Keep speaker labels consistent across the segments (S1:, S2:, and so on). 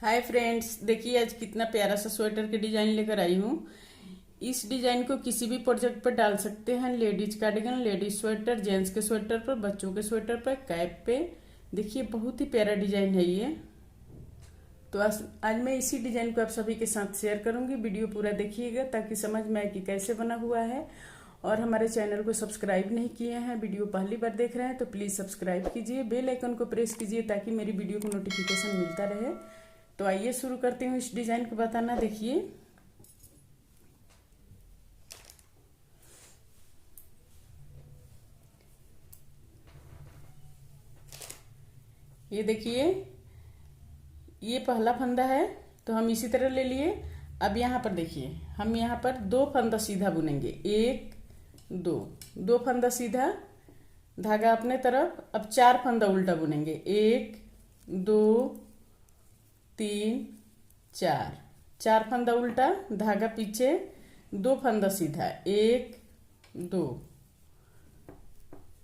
S1: Hi friends, देखिए आज कितना प्यारा सा स्वेटर के डिजाइन लेकर आई हूँ। इस डिजाइन को किसी भी प्रोजेक्ट पर डाल सकते हैं। Ladies cardigan, ladies sweater, gents के स्वेटर पर, बच्चों के स्वेटर पर, कैप पे। देखिए बहुत ही प्यारा डिजाइन है ये। तो आज मैं इसी डिजाइन को आप सभी के साथ शेयर करूंगी। वीडियो पूरा देखिएगा ताकि समझ में आए कि कैसे बना हुआ है। और हमारे चैनल को सब्सक्राइब नहीं किए हैं, वीडियो पहली बार देख रहे हैं तो प्लीज सब्सक्राइब कीजिए, बेल आइकन को प्रेस कीजिए ताकि मेरी वीडियो को नोटिफिकेशन मिलता रहे। तो आइए शुरू करती हूँ इस डिजाइन को बताना। देखिए ये देखिए, ये पहला फंदा है तो हम इसी तरह ले लिए। अब यहाँ पर देखिए, हम यहाँ पर दो फंदा सीधा बुनेंगे। एक दो, दो फंदा सीधा, धागा अपने तरफ। अब चार फंदा उल्टा बुनेंगे। एक दो तीन चार, चार फंदा उल्टा, धागा पीछे, दो फंदा सीधा। एक दो,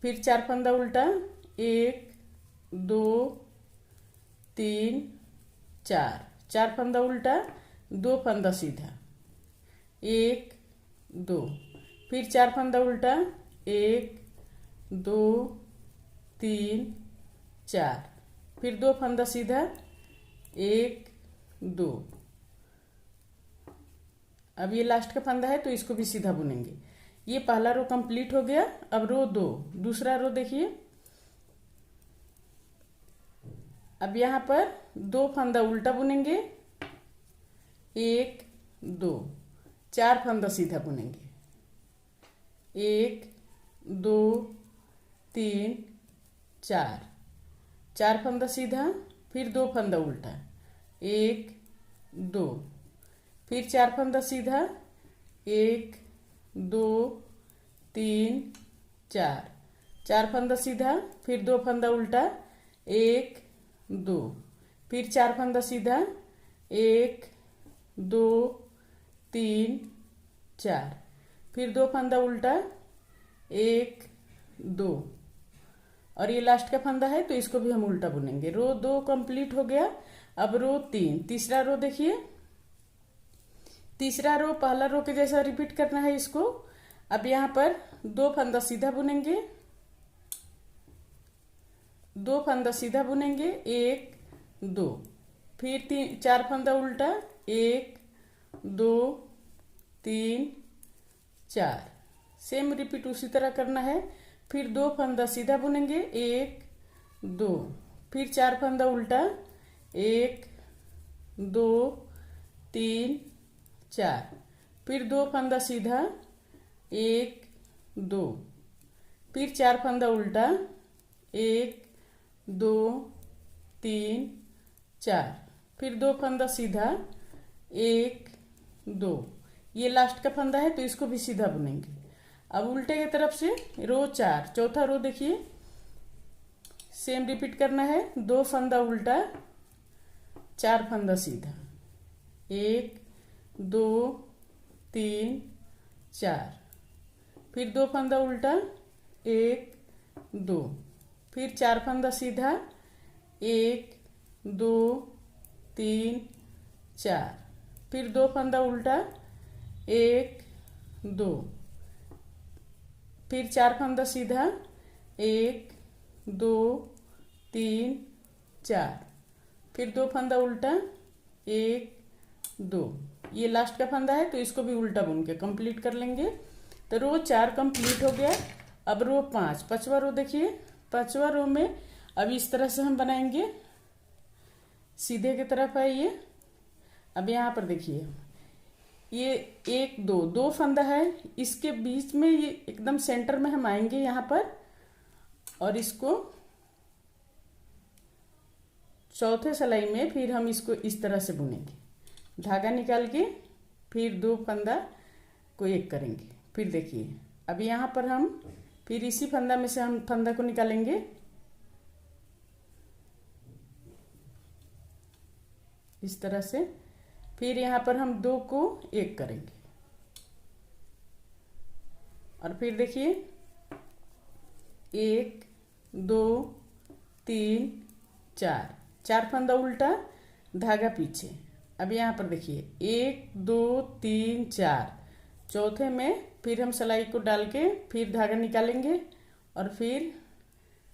S1: फिर चार फंदा उल्टा। एक दो तीन चार, चार फंदा उल्टा, दो फंदा सीधा। एक दो, फिर चार फंदा उल्टा। एक दो तीन चार, फिर दो फंदा सीधा। एक दो, अब ये लास्ट का फंदा है तो इसको भी सीधा बुनेंगे। ये पहला रो कंप्लीट हो गया। अब रो दो, दूसरा रो देखिए। अब यहाँ पर दो फंदा उल्टा बुनेंगे। एक दो, चार फंदा सीधा बुनेंगे। एक दो तीन चार, चार फंदा सीधा, फिर दो फंदा उल्टा। एक दो, फिर चार फंदा सीधा। एक दो तीन चार, चार फंदा सीधा, फिर दो फंदा उल्टा। एक दो, फिर चार फंदा सीधा। एक दो तीन चार, फिर दो फंदा उल्टा। एक दो, और ये लास्ट का फंदा है तो इसको भी हम उल्टा बुनेंगे। रो दो कंप्लीट हो गया। अब रो तीन, तीसरा रो देखिए। तीसरा रो पहला रो के जैसा रिपीट करना है इसको। अब यहाँ पर दो फंदा सीधा बुनेंगे, दो फंदा सीधा बुनेंगे। एक दो, फिर तीन चार फंदा उल्टा। एक दो तीन चार, सेम रिपीट उसी तरह करना है। फिर दो फंदा सीधा बुनेंगे। एक दो, फिर चार फंदा उल्टा। एक दो तीन चार, फिर दो फंदा सीधा। एक दो, फिर चार फंदा उल्टा। एक दो तीन चार, फिर दो फंदा सीधा। एक दो, ये लास्ट का फंदा है तो इसको भी सीधा बुनेंगे। अब उल्टे की तरफ से रो चार, चौथा रो देखिए, सेम रिपीट करना है। दो फंदा उल्टा, चार फंदा सीधा। एक दो तीन चार, फिर दो फंदा उल्टा। एक दो, फिर चार फंदा सीधा। एक दो तीन चार, फिर दो फंदा उल्टा। एक दो, फिर चार फंदा सीधा। एक दो तीन चार, फिर दो फंदा उल्टा। एक दो, ये लास्ट का फंदा है तो इसको भी उल्टा बुन के कंप्लीट कर लेंगे। तो रो चार कंप्लीट हो गया। अब रो पांच, पांचवा रो देखिए। पांचवा रो में अब इस तरह से हम बनाएंगे, सीधे की तरफ है ये। अब यहाँ पर देखिए, ये एक दो, दो फंदा है, इसके बीच में ये एकदम सेंटर में हम आएंगे यहाँ पर, और इसको चौथे सिलाई में फिर हम इसको इस तरह से बुनेंगे। धागा निकाल के फिर दो फंदा को एक करेंगे। फिर देखिए, अब यहाँ पर हम फिर इसी फंदा में से हम फंदा को निकालेंगे इस तरह से। फिर यहाँ पर हम दो को एक करेंगे, और फिर देखिए एक दो तीन चार, चार फंदा उल्टा, धागा पीछे। अब यहाँ पर देखिए 1 2 3 4, चौथे में फिर हम सिलाई को डाल के फिर धागा निकालेंगे और फिर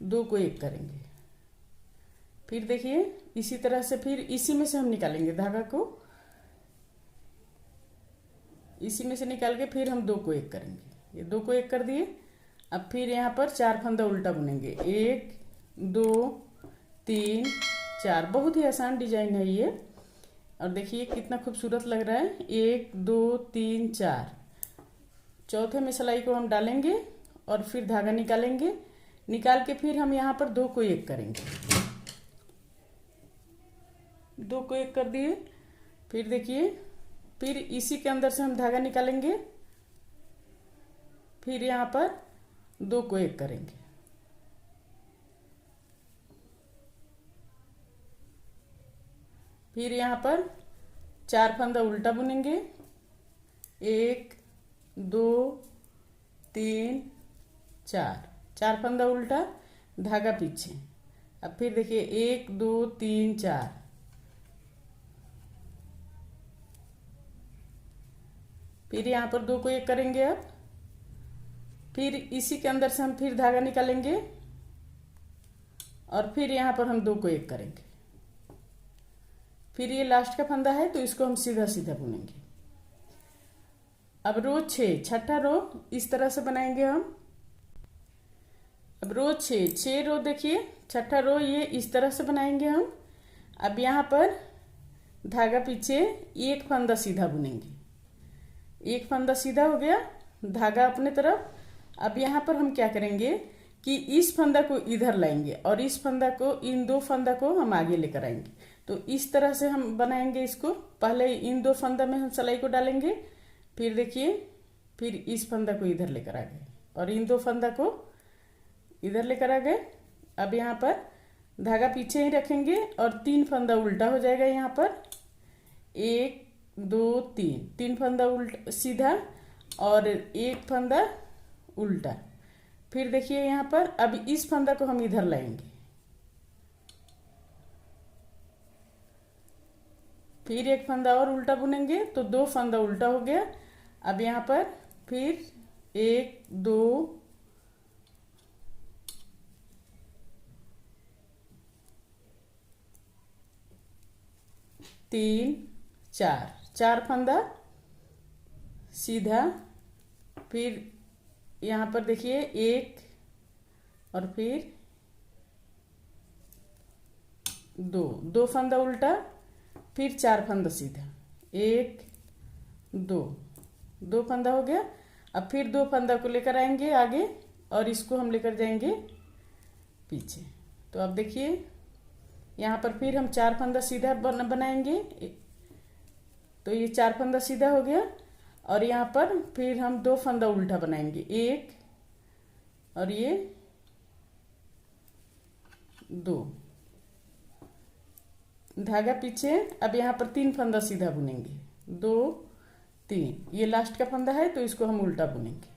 S1: 2 को एक करेंगे। फिर देखिए इसी तरह से फिर इसी में से हम निकालेंगे धागा को, इसी में से निकाल के फिर हम 2 को एक करेंगे। ये 2 को एक कर दिए। अब फिर यहाँ पर 4 फंदा उल्टा बुनेंगे, 1 2 3 4। बहुत ही आसान डिजाइन है ये, और देखिए कितना खूबसूरत लग रहा है। 1 2 3 4, चौथे में सिलाई को हम डालेंगे और फिर धागा निकालेंगे। निकाल के फिर हम यहाँ पर 2 को एक करेंगे। 2 को एक कर दिए। फिर देखिए फिर इसी के अंदर से हम धागा निकालेंगे, फिर यहाँ पर 2 को एक करेंगे। फिर यहाँ पर 4 फंदा उल्टा बुनेंगे, 1 2 3 4, 4 फंदा उल्टा, धागा पीछे। अब फिर देखिए 1 2 3 4, फिर यहाँ पर 2 को एक करेंगे। अब फिर इसी के अंदर से हम फिर धागा निकालेंगे और फिर यहाँ पर हम 2 को एक करेंगे। फिर ये लास्ट का फंदा है तो इसको हम सीधा सीधा बुनेंगे। अब रो 6, छठा रो इस तरह से बनाएंगे हम। अब रो 6 रो देखिए, छठा रो ये इस तरह से बनाएंगे हम। अब यहाँ पर धागा पीछे 1 फंदा सीधा बुनेंगे, 1 फंदा सीधा हो गया, धागा अपने तरफ। अब यहाँ पर हम क्या करेंगे कि इस फंदा को इधर लाएंगे और इस फंदा को, इन 2 फंदा को हम आगे लेकर आएंगे। तो इस तरह से हम बनाएंगे इसको। पहले इन 2 फंदा में हम सिलाई को डालेंगे, फिर देखिए फिर इस फंदा को इधर लेकर आ गए और इन 2 फंदा को इधर लेकर आ गए। अब यहाँ पर धागा पीछे ही रखेंगे और 3 फंदा उल्टा हो जाएगा। यहाँ पर 1 2 3, 3 फंदा उल्टा सीधा और 1 फंदा उल्टा। फिर देखिए यहाँ पर अब इस फंदा को हम इधर लाएंगे, फिर 1 फंदा और उल्टा बुनेंगे तो 2 फंदा उल्टा हो गया। अब यहाँ पर फिर 1 2 3 4, 4 फंदा सीधा। फिर यहाँ पर देखिए 1 और फिर 2 फंदा उल्टा, फिर 4 फंदा सीधा, 1 2 फंदा हो गया। अब फिर 2 फंदा को लेकर आएंगे आगे और इसको हम लेकर जाएंगे पीछे। तो अब देखिए यहाँ पर फिर हम 4 फंदा सीधा बनाएंगे। तो ये 4 फंदा सीधा हो गया और यहाँ पर फिर हम 2 फंदा उल्टा बनाएंगे, 1 और ये 2, धागा पीछे। अब यहाँ पर 3 फंदा सीधा बुनेंगे, 2 3, ये लास्ट का फंदा है तो इसको हम उल्टा बुनेंगे।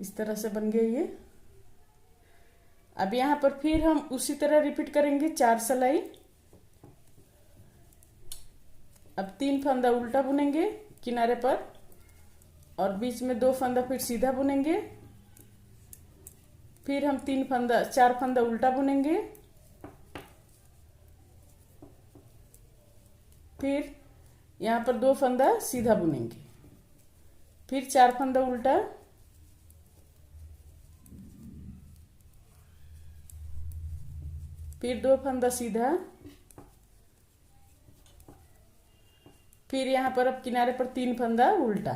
S1: इस तरह से बन गया ये। अब यहाँ पर फिर हम उसी तरह रिपीट करेंगे 4 सिलाई। अब 3 फंदा उल्टा बुनेंगे किनारे पर और बीच में 2 फंदा फिर सीधा बुनेंगे। फिर हम 4 फंदा उल्टा बुनेंगे, फिर यहाँ पर 2 फंदा सीधा बुनेंगे, फिर 4 फंदा उल्टा, फिर 2 फंदा सीधा, फिर यहाँ पर अब किनारे पर 3 फंदा उल्टा।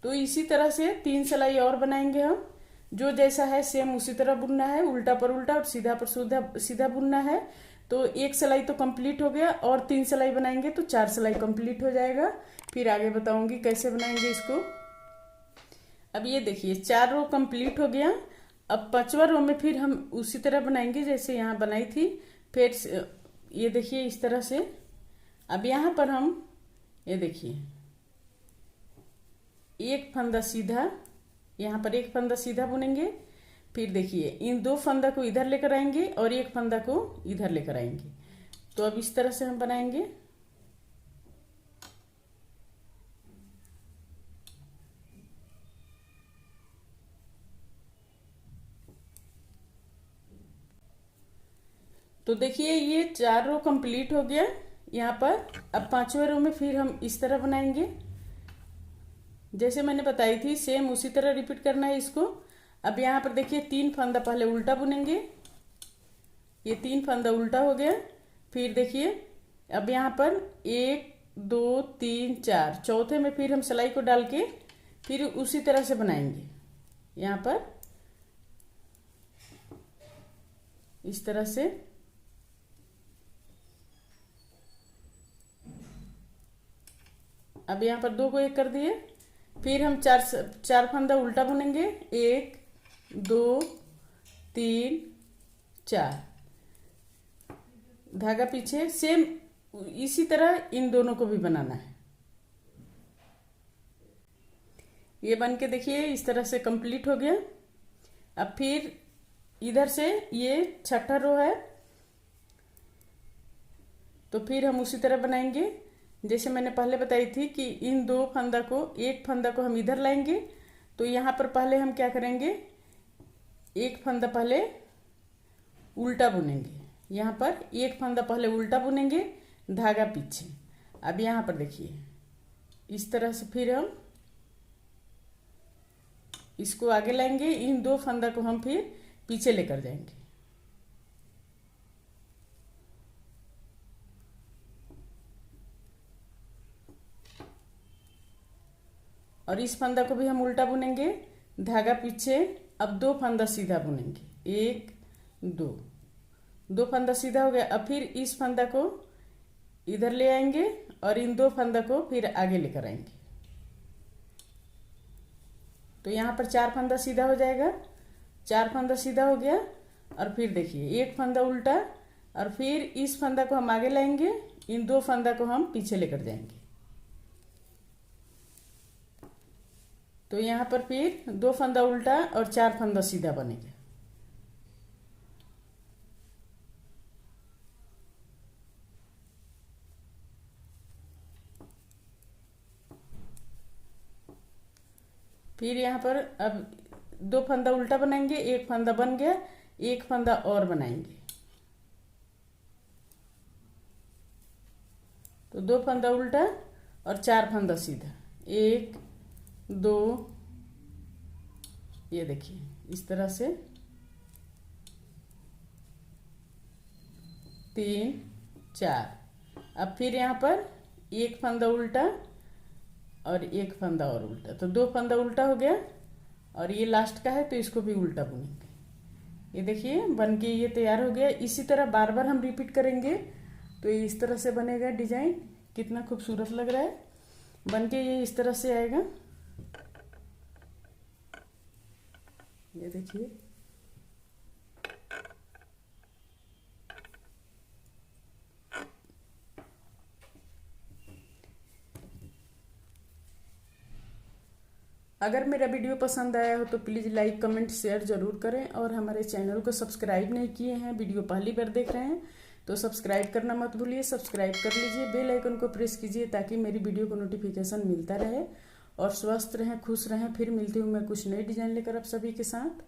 S1: तो इसी तरह से 3 सिलाई और बनाएंगे हम। जो जैसा है सेम उसी तरह बुनना है, उल्टा पर उल्टा और सीधा पर सीधा बुनना है। तो 1 सिलाई तो कंप्लीट हो गया और 3 सिलाई बनाएंगे तो 4 सिलाई कंप्लीट हो जाएगा। फिर आगे बताऊंगी कैसे बनाएंगे इसको। अब ये देखिए 4 रो कंप्लीट हो गया। अब 5वां रो में फिर हम उसी तरह बनाएंगे जैसे यहाँ बनाई थी। फिर ये देखिए इस तरह से। अब यहाँ पर हम ये देखिए 1 फंदा सीधा, यहाँ पर 1 फंदा सीधा बुनेंगे, फिर देखिए इन 2 फंदा को इधर लेकर आएंगे और एक फंदा को इधर लेकर आएंगे। तो अब इस तरह से हम बनाएंगे। तो देखिए ये 4 रो कंप्लीट हो गया यहाँ पर। अब 5वें रो में फिर हम इस तरह बनाएंगे, जैसे मैंने बताई थी सेम उसी तरह रिपीट करना है इसको। अब यहाँ पर देखिए 3 फंदा पहले उल्टा बुनेंगे, ये 3 फंदा उल्टा हो गया। फिर देखिए अब यहाँ पर 1 2 3 4, चौथे में फिर हम सिलाई को डाल के फिर उसी तरह से बनाएंगे। यहाँ पर इस तरह से अब यहाँ पर 2 को 1 कर दिए। फिर हम 4 फंदा उल्टा बुनेंगे, 1 2 3 4, धागा पीछे। सेम इसी तरह इन दोनों को भी बनाना है। ये बन के देखिए इस तरह से कंप्लीट हो गया। अब फिर इधर से ये 6ठा रो है, तो फिर हम उसी तरह बनाएंगे जैसे मैंने पहले बताई थी कि इन 2 फंदा को, एक फंदा को हम इधर लाएंगे। तो यहाँ पर पहले हम क्या करेंगे, एक फंदा पहले उल्टा बुनेंगे। यहाँ पर एक फंदा पहले उल्टा बुनेंगे, धागा पीछे। अब यहाँ पर देखिए इस तरह से फिर हम इसको आगे लाएंगे, इन 2 फंदा को हम फिर पीछे लेकर जाएंगे। और इस फंदा को भी हम उल्टा बुनेंगे, धागा पीछे। अब 2 फंदा सीधा बुनेंगे, 1 2 फंदा सीधा हो गया। अब फिर इस फंदा को इधर ले आएंगे और इन 2 फंदा को फिर आगे लेकर आएंगे। तो यहाँ पर 4 फंदा सीधा हो जाएगा, 4 फंदा सीधा हो गया। और फिर देखिए 1 फंदा उल्टा और फिर इस फंदा को हम आगे लाएंगे, इन 2 फंदा को हम पीछे लेकर जाएंगे। तो यहाँ पर फिर 2 फंदा उल्टा और 4 फंदा सीधा बनेगा। फिर यहाँ पर अब 2 फंदा उल्टा बनाएंगे, 1 फंदा बन गया, 1 फंदा और बनाएंगे। तो 2 फंदा उल्टा और 4 फंदा सीधा, 1 2, ये देखिए इस तरह से 3 4। अब फिर यहाँ पर 1 फंदा उल्टा और 1 फंदा और उल्टा, तो 2 फंदा उल्टा हो गया। और ये लास्ट का है तो इसको भी उल्टा बुनेंगे। ये देखिए बन के ये तैयार हो गया। इसी तरह बार बार हम रिपीट करेंगे तो ये इस तरह से बनेगा डिजाइन। कितना खूबसूरत लग रहा है, बन के ये इस तरह से आएगा। ये देखिए अगर मेरा वीडियो पसंद आया हो तो प्लीज़ लाइक कमेंट शेयर ज़रूर करें। और हमारे चैनल को सब्सक्राइब नहीं किए हैं, वीडियो पहली बार देख रहे हैं तो सब्सक्राइब करना मत भूलिए। सब्सक्राइब कर लीजिए, बेल आइकन को प्रेस कीजिए ताकि मेरी वीडियो को नोटिफिकेशन मिलता रहे। और स्वस्थ रहें, खुश रहें। फिर मिलती हूँ मैं कुछ नई डिजाइन लेकर आप सभी के साथ।